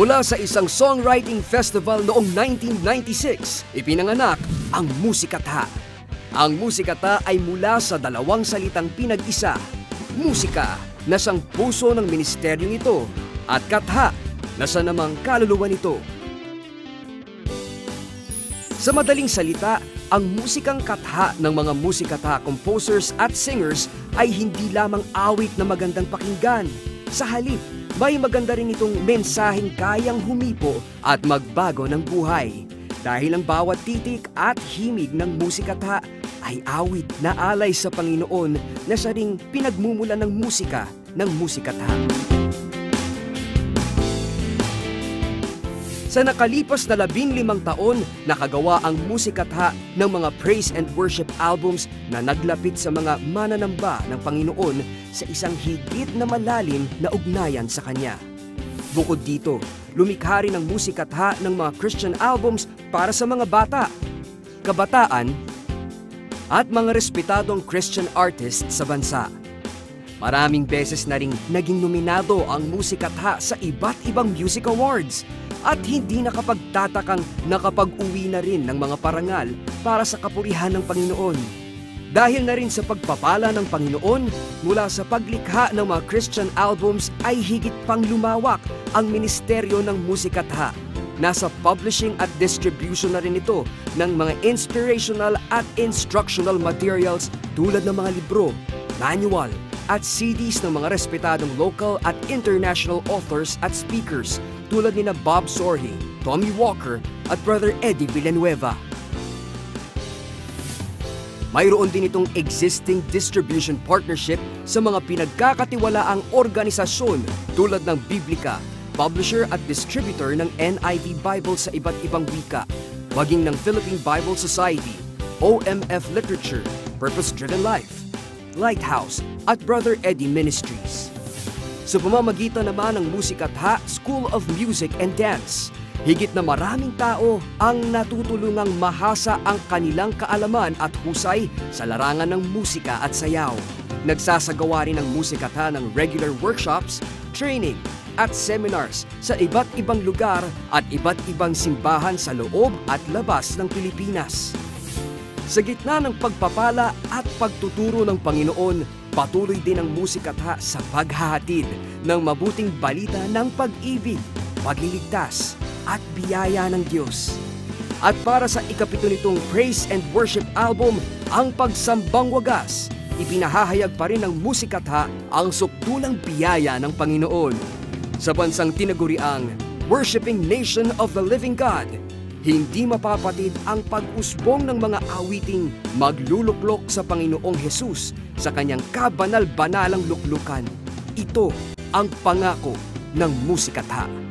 Mula sa isang songwriting festival noong 1996, ipinanganak ang Musikatha. Ang Musikatha ay mula sa dalawang salitang pinag-isa, musika na siyang puso ng ministeryong ito at katha na siya namang kaluluwa nito. Sa madaling salita, ang musikang katha ng mga musikatha composers at singers ay hindi lamang awit na magandang pakinggan. Sa halip, may maganda rin itong mensaheng kayang humipo at magbago ng buhay. Dahil ang bawat titik at himig ng musikatha ay awit na alay sa Panginoon na siya ring pinagmumula ng musika ng musikatha. Sa nakalipas na 15 taon, nakagawa ang Musikatha ng mga praise and worship albums na naglapit sa mga mananamba ng Panginoon sa isang higit na malalim na ugnayan sa Kanya. Bukod dito, lumikha rin ang Musikatha ng mga Christian albums para sa mga bata, kabataan, at mga respetadong Christian artists sa bansa. Maraming beses na ring naging nominado ang Musikatha sa iba't ibang music awards at hindi nakapagtatakang nakapag-uwi na rin ng mga parangal para sa kapurihan ng Panginoon. Dahil na rin sa pagpapala ng Panginoon, mula sa paglikha ng mga Christian albums ay higit pang lumawak ang ministeryo ng Musikatha. Nasa publishing at distribution na rin ito ng mga inspirational at instructional materials tulad ng mga libro, manual, at CDs ng mga respetadong local at international authors at speakers tulad ni Bob Sorge, Tommy Walker at Brother Eddie Villanueva. Mayroon din itong existing distribution partnership sa mga pinagkakatiwalaang organisasyon tulad ng Biblica, publisher at distributor ng NIV Bible sa iba't ibang wika, maging ng Philippine Bible Society, OMF Literature, Purpose Driven Life, Lighthouse at Brother Eddie Ministries. Sa pamamagitan naman ng Musikatha School of Music and Dance, higit na maraming tao ang natutulungang mahasa ang kanilang kaalaman at husay sa larangan ng musika at sayaw. Nagsasagawa rin ang Musikatha ng regular workshops, training at seminars sa iba't ibang lugar at iba't ibang simbahan sa loob at labas ng Pilipinas. Sa gitna ng pagpapala at pagtuturo ng Panginoon, patuloy din ang Musikatha sa paghahatid ng mabuting balita ng pag-ibig, pagliligtas at biyaya ng Diyos. At para sa ikapito nitong Praise and Worship album, ang Pagsambang Wagas, ipinahahayag pa rin ng Musikatha ang sukdulang biyaya ng Panginoon. Sa bansang tinaguriang Worshiping Nation of the Living God, hindi mapapatid ang pag-usbong ng mga awiting magluluklok sa Panginoong Hesus sa kanyang kabanal-banalang luklukan. Ito ang pangako ng Musikatha.